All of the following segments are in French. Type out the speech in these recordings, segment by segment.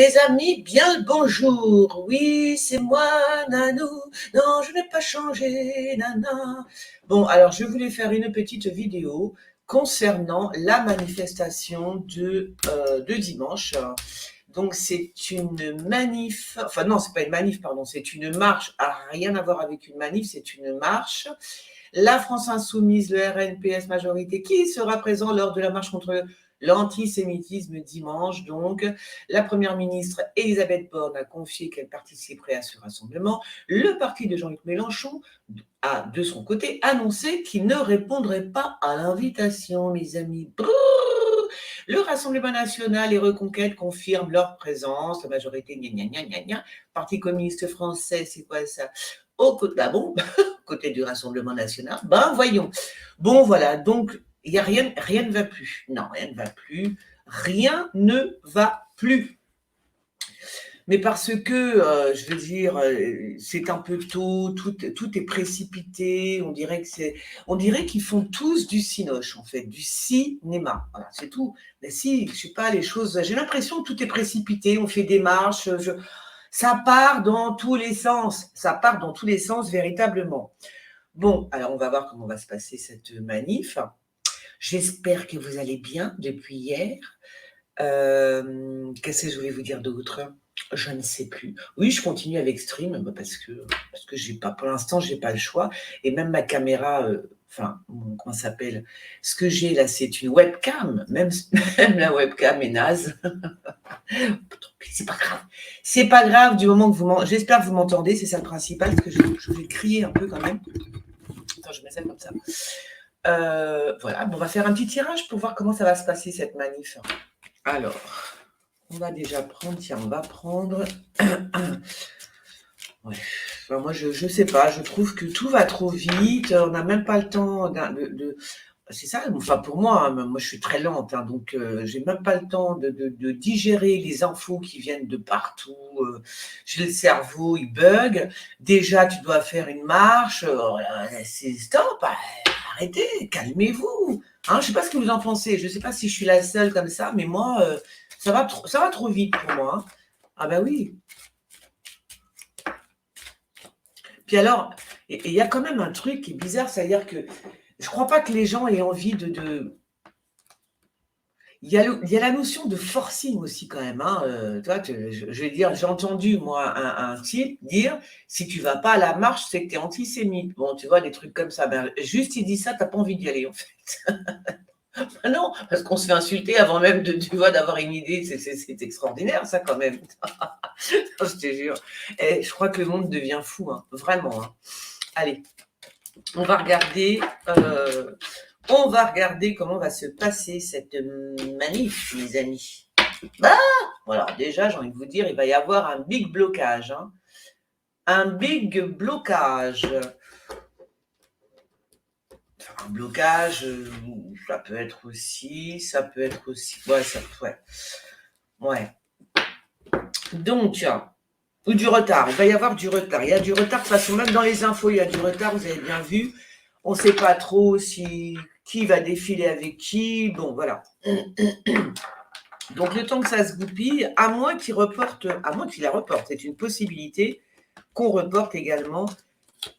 Mes amis, bien le bonjour. Oui, c'est moi, Nanou. Non, je n'ai pas changé, nana. Bon, alors je voulais faire une petite vidéo concernant la manifestation de dimanche. Donc c'est une manif, enfin non, c'est pas une manif, pardon, c'est une marche, rien à voir avec une manif, c'est une marche. La France Insoumise, le RNPS majorité, qui sera présent lors de la marche contre l'antisémitisme dimanche. Donc, la première ministre Elisabeth Borne a confié qu'elle participerait à ce rassemblement. Le parti de Jean-Luc Mélenchon a, de son côté, annoncé qu'il ne répondrait pas à l'invitation, mes amis. Brrr. Le Rassemblement national et Reconquête confirment leur présence. La majorité, gna gna gna gna gna. Parti communiste français, c'est quoi ça? Au côté, ah bon, côté du Rassemblement national. Ben voyons. Bon voilà, donc il y a rien ne va plus. Non, rien ne va plus. Rien ne va plus. Mais parce que, je veux dire, c'est un peu tôt, tout est précipité. On dirait qu'ils font tous du cinoche, en fait, du cinéma. Voilà, c'est tout. Mais si, je sais pas, les choses. J'ai l'impression que tout est précipité. On fait des marches. Ça part dans tous les sens. Ça part dans tous les sens, véritablement. Bon, alors on va voir comment va se passer cette manif. J'espère que vous allez bien depuis hier. Qu'est-ce que je voulais vous dire d'autre? Je ne sais plus. Oui, je continue avec Stream parce que j'ai pas, pour l'instant, j'ai pas le choix. Et même ma caméra, comment ça s'appelle? Ce que j'ai là, c'est une webcam. Même la webcam est naze. C'est pas grave. C'est pas grave du moment que j'espère que vous m'entendez, c'est ça le principal, parce que je vais crier un peu quand même. Attends, je mets ça comme ça. Voilà, bon, on va faire un petit tirage pour voir comment ça va se passer cette manif. Alors, on va déjà prendre, tiens, on va prendre. Ouais. Enfin, moi, je sais pas, je trouve que tout va trop vite, on n'a même pas le temps c'est ça, enfin pour moi, hein, moi je suis très lente, hein, donc j'ai même pas le temps de digérer les infos qui viennent de partout. J'ai le cerveau, il bug. Déjà, tu dois faire une marche. C'est stop, arrêtez, calmez-vous. Hein, je sais pas ce que vous en pensez. Je sais pas si je suis la seule comme ça, mais moi, ça va trop vite pour moi. Hein. Ah ben oui. Puis alors, il y a quand même un truc qui est bizarre, c'est-à-dire que je crois pas que les gens aient envie Il y a la notion de forcing aussi quand même. Hein. Toi, je vais dire, j'ai entendu moi un type dire si tu vas pas à la marche, c'est que tu es antisémite. Bon, tu vois, des trucs comme ça. Ben, juste il dit ça, t'as pas envie d'y aller en fait. Non, parce qu'on se fait insulter avant même d'avoir une idée. C'est extraordinaire ça quand même. Je te jure. Et je crois que le monde devient fou, hein, vraiment. Hein. Allez, on va regarder. On va regarder comment va se passer cette manif, mes amis. Voilà, déjà, j'ai envie de vous dire, il va y avoir un big blocage. Hein. Un big blocage. Enfin, un blocage, ça peut être aussi. Ouais. Donc, ou du retard. Il va y avoir du retard. Il y a du retard, de toute façon, même dans les infos, il y a du retard, vous avez bien vu. On ne sait pas trop qui va défiler avec qui. Bon, voilà. Donc, le temps que ça se goupille, à moins qu'il la reporte, c'est une possibilité qu'on reporte également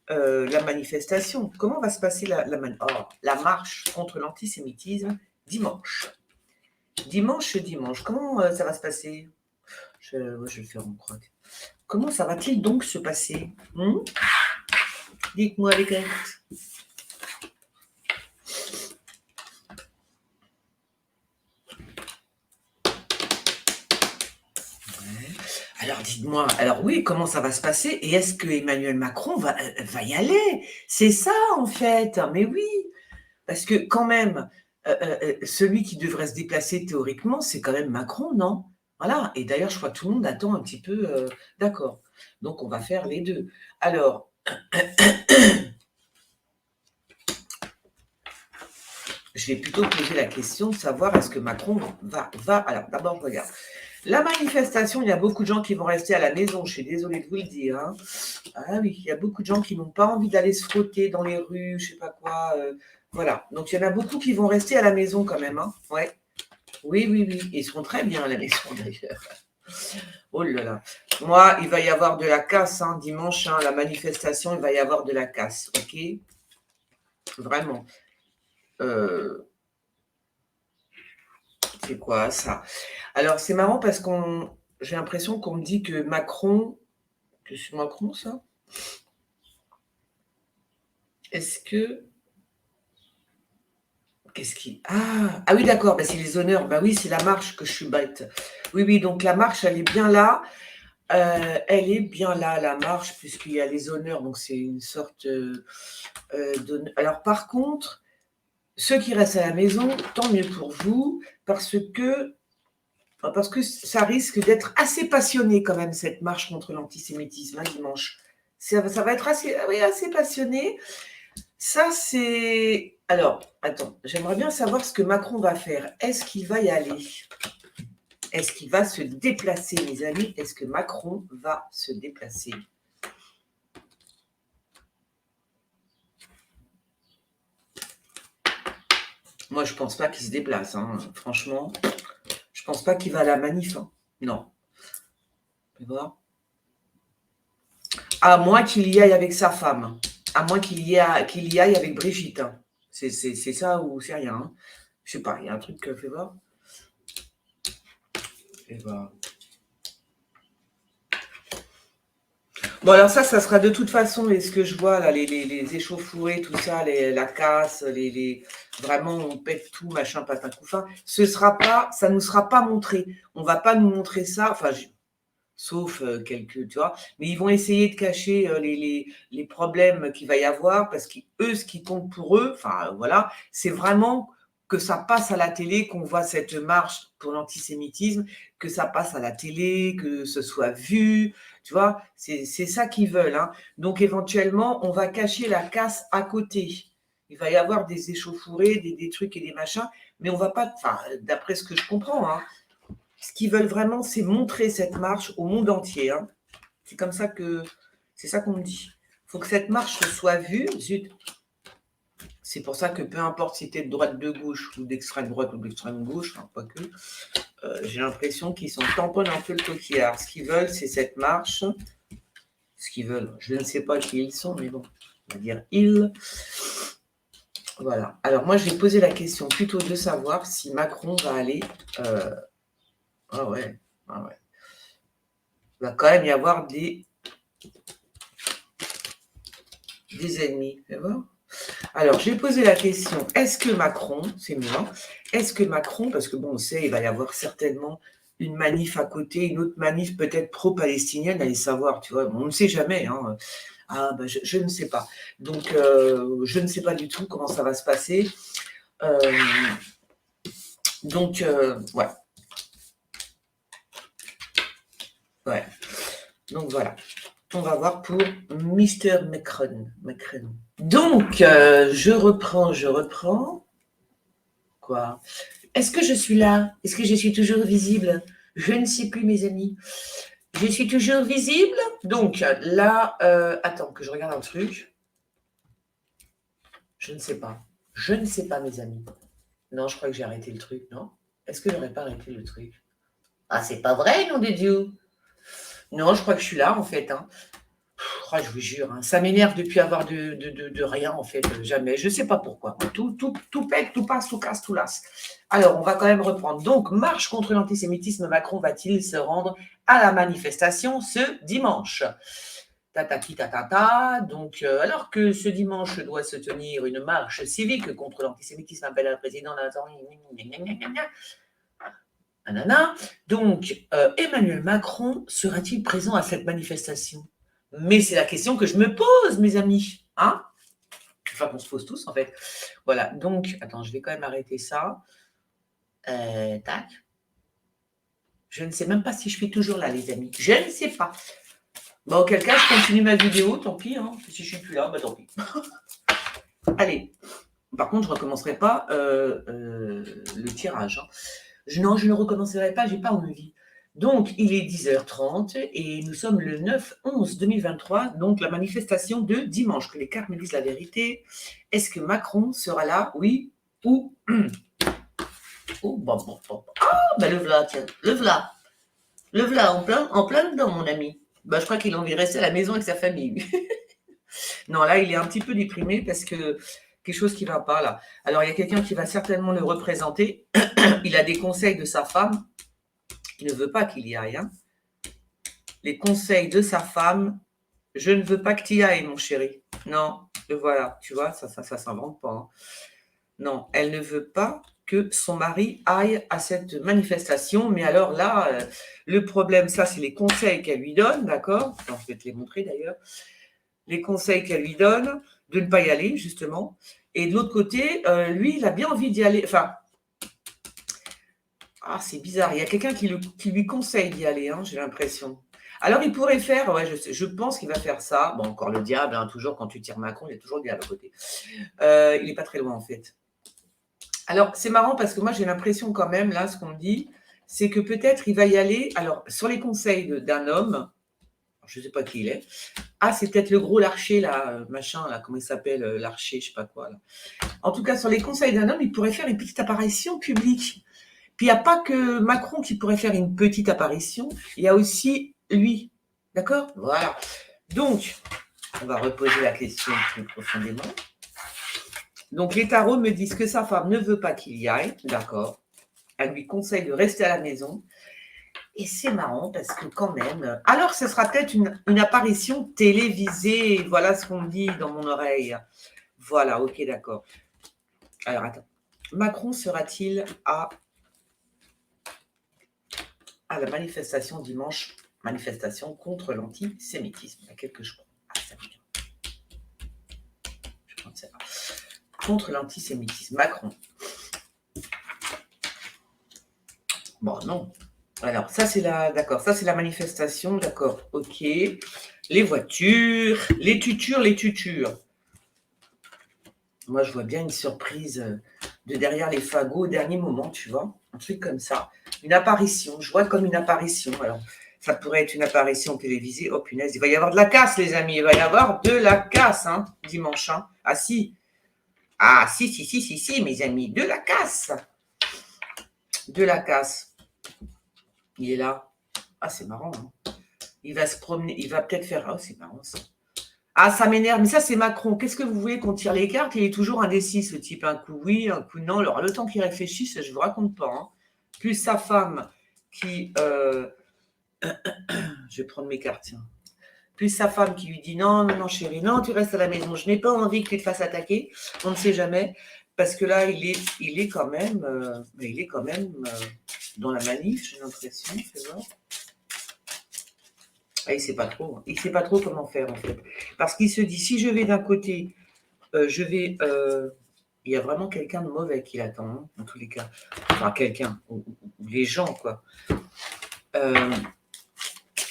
la manifestation. Comment va se passer la marche contre l'antisémitisme dimanche? Dimanche, comment ça va se passer? Je vais le faire en croix. Comment ça va-t-il donc se passer? Dites-moi les gars. Alors dites-moi, alors oui, comment ça va se passer? Et est-ce que Emmanuel Macron va y aller? C'est ça en fait, mais oui. Parce que quand même, celui qui devrait se déplacer théoriquement, c'est quand même Macron, non? Voilà, et d'ailleurs, je crois que tout le monde attend un petit peu, d'accord. Donc on va faire les deux. Alors, je vais plutôt poser la question de savoir est-ce que Macron va. Alors d'abord, regarde. La manifestation, il y a beaucoup de gens qui vont rester à la maison, je suis désolée de vous le dire. Hein. Ah oui, il y a beaucoup de gens qui n'ont pas envie d'aller se frotter dans les rues, je sais pas quoi. Voilà, donc il y en a beaucoup qui vont rester à la maison quand même. Hein. Ouais. Oui, ils seront très bien à la maison d'ailleurs. Oh là là. Moi, il va y avoir de la casse, hein, dimanche, hein, la manifestation, il va y avoir de la casse, ok? Vraiment. C'est quoi ça? Alors, c'est marrant parce j'ai l'impression qu'on me dit que Macron, que c'est Macron ça? Est-ce que Qu'est-ce qui ah oui d'accord, bah, c'est les honneurs. Bah oui, c'est la marche que je suis bête. Oui, oui, donc la marche, elle est bien là. Elle est bien là, la marche, puisqu'il y a les honneurs, donc c'est une sorte, d'honn alors par contre, ceux qui restent à la maison, tant mieux pour vous, parce que ça risque d'être assez passionné quand même cette marche contre l'antisémitisme, hein, dimanche. Ça va être assez, oui, assez passionné. Ça, c'est alors, attends, j'aimerais bien savoir ce que Macron va faire. Est-ce qu'il va y aller? Est-ce qu'il va se déplacer, mes amis? Est-ce que Macron va se déplacer? Moi, je pense pas qu'il se déplace, hein. Franchement, je pense pas qu'il va à la manif, hein. Non. Tu vois? À moins qu'il y aille avec sa femme. À moins qu'il y aille avec Brigitte, hein. C'est ça ou c'est rien, hein. Je sais pas, il y a un truc, fais voir. Fais voir. Bon, alors ça sera de toute façon, ce que je vois là, les échauffourées, tout ça, la casse, vraiment, on pète tout, machin, patin, couffin. Ça nous sera pas montré. On va pas nous montrer ça, enfin, sauf quelques, tu vois. Mais ils vont essayer de cacher les problèmes qu'il va y avoir, parce qu'eux, ce qui compte pour eux, enfin, voilà, c'est vraiment que ça passe à la télé, qu'on voit cette marche pour l'antisémitisme, que ça passe à la télé, que ce soit vu, tu vois, c'est ça qu'ils veulent, hein. Donc éventuellement, on va cacher la casse à côté. Il va y avoir des échauffourées, des trucs et des machins, mais on va pas, enfin, d'après ce que je comprends, hein, ce qu'ils veulent vraiment, c'est montrer cette marche au monde entier, hein. C'est comme ça c'est ça qu'on me dit. Il faut que cette marche soit vue. Zut. C'est pour ça que peu importe si tu es de droite, de gauche, ou d'extrême droite ou d'extrême gauche, hein, quoique, j'ai l'impression qu'ils s'en tamponnent un peu le coquillard. Ce qu'ils veulent, c'est cette marche. Ce qu'ils veulent, je ne sais pas qui ils sont, mais bon, on va dire ils. Voilà. Alors moi, j'ai posé la question plutôt de savoir si Macron va aller. Ah ouais, ah ouais. Il va quand même y avoir des ennemis. Tu vois. Alors, j'ai posé la question, est-ce que Macron, c'est moi, est-ce que Macron, parce que bon, on sait, il va y avoir certainement une manif à côté, une autre manif peut-être pro-palestinienne, allez savoir, tu vois, on ne sait jamais, hein. Ah, ben, je ne sais pas. Donc, je ne sais pas du tout comment ça va se passer. Donc, ouais. Ouais. Donc, voilà. On va voir pour Mr. Macron. Donc, je reprends. Quoi? Est-ce que je suis là? Est-ce que je suis toujours visible? Je ne sais plus, mes amis. Je suis toujours visible? Donc, là, attends, que je regarde un truc. Je ne sais pas. Je ne sais pas, mes amis. Non, je crois que j'ai arrêté le truc, non? Est-ce que j'aurais pas arrêté le truc? Ah, c'est pas vrai, nom de Dieu! Non, je crois que je suis là, en fait, hein. Oh, je vous jure, hein, ça m'énerve depuis avoir de rien, en fait, jamais. Je ne sais pas pourquoi. Tout pète, tout passe, tout casse, tout lasse. Alors, on va quand même reprendre. Donc, marche contre l'antisémitisme, Macron va-t-il se rendre à la manifestation ce dimanche? Tatati tatata. Donc, alors que ce dimanche doit se tenir une marche civique contre l'antisémitisme, appelle à la présidente. Donc, Emmanuel Macron sera-t-il présent à cette manifestation? Mais c'est la question que je me pose, mes amis. Hein? Enfin, qu'on se pose tous, en fait. Voilà. Donc, attends, je vais quand même arrêter ça. Tac. Je ne sais même pas si je suis toujours là, les amis. Je ne sais pas. Bon, auquel cas, je continue ma vidéo. Tant pis. Hein. Si je ne suis plus là, bah tant pis. Allez. Par contre, je ne recommencerai pas le tirage. Hein. Non, je ne recommencerai pas. Je n'ai pas envie. Donc, il est 10h30 et nous sommes le 9/11/2023, donc la manifestation de dimanche. Que les cartes me disent la vérité. Est-ce que Macron sera là? Oui ou oh, bon. Ah, ben le voilà, tiens, le voilà. Le voilà en plein dedans, mon ami. Bah, je crois qu'il a envie de rester à la maison avec sa famille. Non, là, il est un petit peu déprimé parce que quelque chose qui ne va pas là. Alors, il y a quelqu'un qui va certainement le représenter. Il a des conseils de sa femme qui ne veut pas qu'il y aille. Hein. Les conseils de sa femme, je ne veux pas que tu y ailles, mon chéri. Non, le voilà, tu vois, ça s'invente pas. Hein. Non, elle ne veut pas que son mari aille à cette manifestation. Mais alors là, le problème, ça, c'est les conseils qu'elle lui donne, d'accord? Je vais te les montrer d'ailleurs. Les conseils qu'elle lui donne, de ne pas y aller, justement. Et de l'autre côté, lui, il a bien envie d'y aller. Enfin, c'est bizarre. Il y a quelqu'un qui lui conseille d'y aller, hein, j'ai l'impression. Alors, il pourrait faire, ouais, je pense qu'il va faire ça. Bon, encore le diable, hein, toujours quand tu tires Macron, il y a toujours le diable à côté. Il n'est pas très loin, en fait. Alors, c'est marrant parce que moi, j'ai l'impression quand même, là, ce qu'on me dit, c'est que peut-être il va y aller. Alors, sur les conseils d'un homme, je ne sais pas qui il est. Ah, c'est peut-être le gros Larcher, là, machin, là, comment il s'appelle, Larcher, je ne sais pas quoi. Là. En tout cas, sur les conseils d'un homme, il pourrait faire une petite apparition publique. Puis, il n'y a pas que Macron qui pourrait faire une petite apparition, il y a aussi lui. D'accord? Voilà. Donc, on va reposer la question plus profondément. Donc, les tarots me disent que sa femme ne veut pas qu'il y aille. D'accord. Elle lui conseille de rester à la maison. Et c'est marrant parce que quand même... Alors, ce sera peut-être une apparition télévisée. Voilà ce qu'on me dit dans mon oreille. Voilà, ok, d'accord. Alors, attends. Macron sera-t-il à la manifestation dimanche, manifestation contre l'antisémitisme? Laquelle que je prends? Ça vient. Je prends celle-là. Contre l'antisémitisme. Macron. Bon, non. Alors, ça, c'est d'accord. Ça, c'est la manifestation. D'accord. Ok. Les voitures, les tutures. Moi, je vois bien une surprise de derrière les fagots au dernier moment, tu vois. Un truc comme ça. Une apparition. Je vois comme une apparition. Alors, ça pourrait être une apparition télévisée. Oh, punaise, il va y avoir de la casse, les amis. Il va y avoir de la casse, hein, dimanche. Hein. Ah, si. Ah, si, mes amis. De la casse. De la casse. Il est là. Ah, c'est marrant. Hein. Il va se promener. Il va peut-être faire... Oh, c'est marrant, ça. Ah, ça m'énerve, mais ça, c'est Macron. Qu'est-ce que vous voulez qu'on tire les cartes? Il est toujours indécis, ce type. Un coup oui, un coup non. Alors, le temps qu'il réfléchisse, je ne vous raconte pas. Hein. Plus sa femme qui... je vais prendre mes cartes, tiens. Plus sa femme qui lui dit non, non, non, chérie, non, tu restes à la maison. Je n'ai pas envie que tu te fasses attaquer. On ne sait jamais. Parce que là, il est quand même, dans la manif, j'ai l'impression. Fais voir. Ah, il ne sait pas trop. Il ne sait pas trop comment faire, en fait. Parce qu'il se dit, si je vais d'un côté... je vais. Il y a vraiment quelqu'un de mauvais qui l'attend, hein, dans tous les cas. Enfin, quelqu'un, ou les gens, quoi.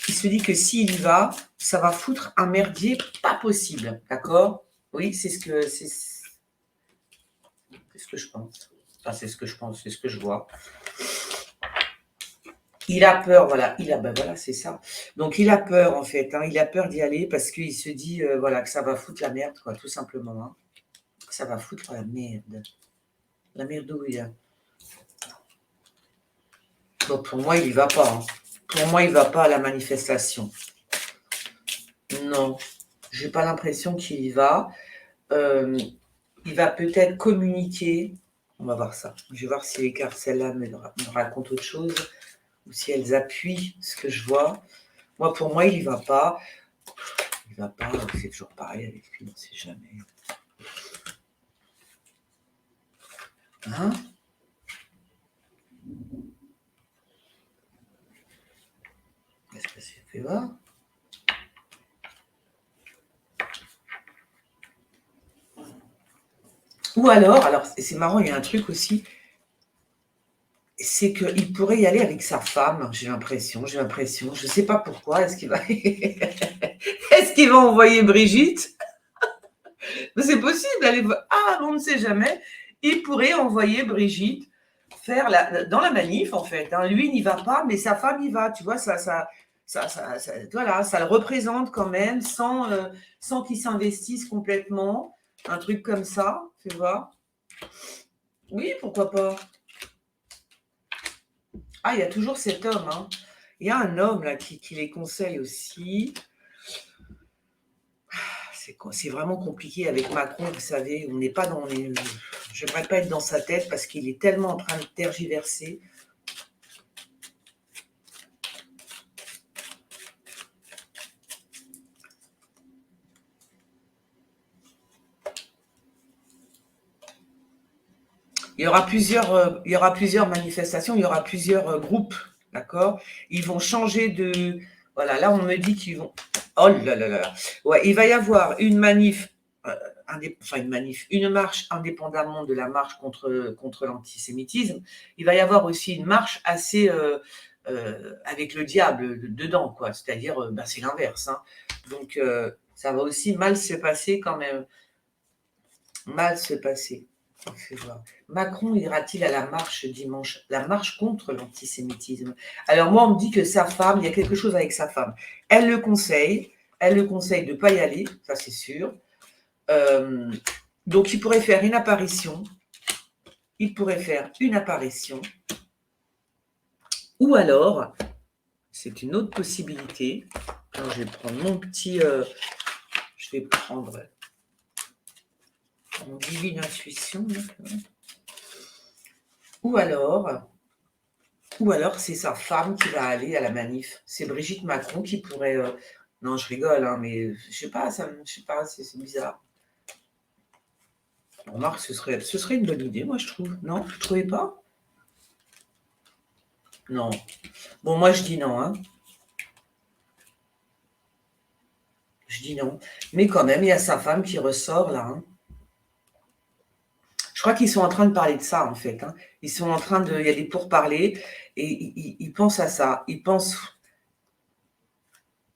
Il se dit que s'il y va, ça va foutre un merdier pas possible, d'accord? Oui, c'est ce que je pense. Enfin, c'est ce que je pense, c'est ce que je vois. Il a peur, voilà. Voilà, c'est ça. Donc, il a peur, en fait. Hein, il a peur d'y aller parce qu'il se dit, voilà, que ça va foutre la merde, quoi, tout simplement. Hein. Ça va foutre la merde. La merdouille. Bon, pour moi, il n'y va pas. Hein. Pour moi, il ne va pas à la manifestation. Non, je n'ai pas l'impression qu'il y va. Il va peut-être communiquer. On va voir ça. Je vais voir si les cartes, celles-là, me racontent autre chose ou si elles appuient ce que je vois. Moi, pour moi, il n'y va pas. Il ne va pas. C'est toujours pareil avec lui, on ne sait jamais. Hein? Qu'est-ce que c'est fait voir? Ou alors, c'est marrant, il y a un truc aussi, c'est qu'il pourrait y aller avec sa femme, j'ai l'impression, je ne sais pas pourquoi, est-ce qu'il va envoyer Brigitte? C'est possible, on ne sait jamais, il pourrait envoyer Brigitte faire dans la manif, en fait, hein. Lui n'y va pas, mais sa femme y va, tu vois, voilà, ça le représente quand même, sans qu'il s'investisse complètement, un truc comme ça, tu vois. Oui, pourquoi pas. Ah, il y a toujours cet homme, hein. Il y a un homme là qui les conseille aussi. C'est vraiment compliqué avec Macron, vous savez. On n'est pas dans les. Je n'aimerais pas être dans sa tête parce qu'il est tellement en train de tergiverser. Il y aura plusieurs manifestations, il y aura plusieurs groupes, d'accord? Ils vont changer de. Voilà, là, on me dit qu'ils vont. Oh là là là. Ouais, il va y avoir une manif, une marche indépendamment de la marche contre l'antisémitisme. Il va y avoir aussi une marche assez avec le diable dedans, quoi. C'est-à-dire, c'est l'inverse. Hein. Donc, ça va aussi mal se passer quand même. Mal se passer. Macron ira-t-il à la marche dimanche? La marche contre l'antisémitisme. Alors moi, on me dit que sa femme, il y a quelque chose avec sa femme. Elle le conseille de ne pas y aller, ça c'est sûr. Donc il pourrait faire une apparition. Ou alors, c'est une autre possibilité. Alors, je vais prendre mon petit... je vais prendre mon divine intuition. Ou alors, c'est sa femme qui va aller à la manif. C'est Brigitte Macron qui pourrait... Non, je rigole, hein, mais je sais pas, c'est bizarre. Remarque, ce serait une bonne idée, moi, je trouve. Non, vous ne trouvez pas? Non. Bon, moi, je dis non. Hein. Je dis non. Mais quand même, il y a sa femme qui ressort, là. Hein. Je crois qu'ils sont en train de parler de ça, en fait. Hein. Ils sont en train de... Il y a des pourparlers et ils pensent à ça. Ils pensent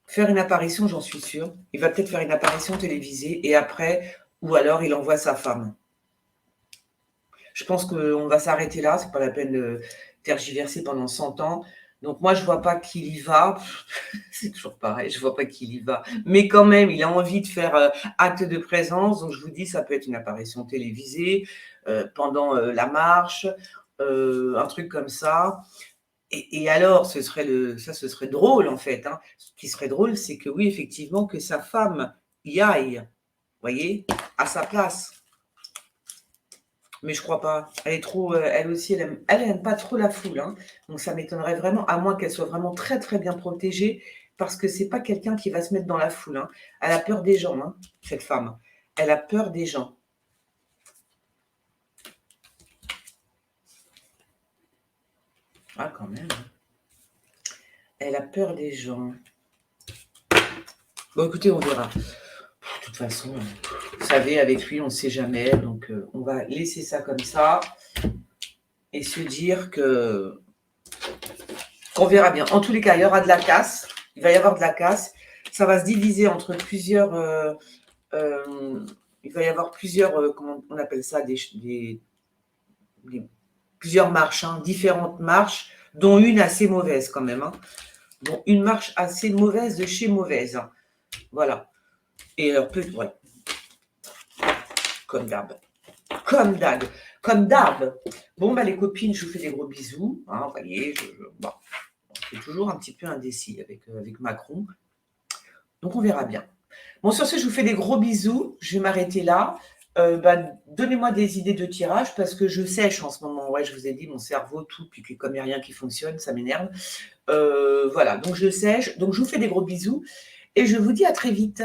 faire une apparition, j'en suis sûre. Il va peut-être faire une apparition télévisée et après, ou alors il envoie sa femme. Je pense qu'on va s'arrêter là. C'est pas la peine de tergiverser pendant 100 ans. Donc moi, je vois pas qu'il y va. C'est toujours pareil, je vois pas qu'il y va. Mais quand même, il a envie de faire acte de présence. Donc je vous dis, ça peut être une apparition télévisée pendant la marche, un truc comme ça. Et alors, ce serait drôle en fait. Hein. Ce qui serait drôle, c'est que oui, effectivement, que sa femme y aille, vous voyez, à sa place. Mais je crois pas. Elle est trop, elle aussi, elle aime pas trop la foule. Hein. Donc ça m'étonnerait vraiment, à moins qu'elle soit vraiment très très bien protégée, parce que c'est pas quelqu'un qui va se mettre dans la foule. Hein. Elle a peur des gens, hein, cette femme. Elle a peur des gens. Ah, quand même. Elle a peur des gens. Bon, écoutez, on verra. De toute façon, vous savez, avec lui, on ne sait jamais. Donc, on va laisser ça comme ça et se dire qu'on verra bien. En tous les cas, il y aura de la casse. Il va y avoir de la casse. Ça va se diviser entre plusieurs... il va y avoir plusieurs... comment on appelle ça plusieurs marches, hein, différentes marches, dont une assez mauvaise quand même. Hein. Bon, une marche assez mauvaise de chez mauvaise. Hein. Voilà. Et alors, voilà. Comme d'hab. Comme d'hab. Bon, les copines, je vous fais des gros bisous. Hein, vous voyez, je suis toujours un petit peu indécis avec Macron. Donc, on verra bien. Bon, sur ce, je vous fais des gros bisous. Je vais m'arrêter là. Donnez-moi des idées de tirage parce que je sèche en ce moment. Ouais, je vous ai dit, mon cerveau, tout, puis comme il n'y a rien qui fonctionne, ça m'énerve. Voilà, donc je sèche. Donc, je vous fais des gros bisous et je vous dis à très vite.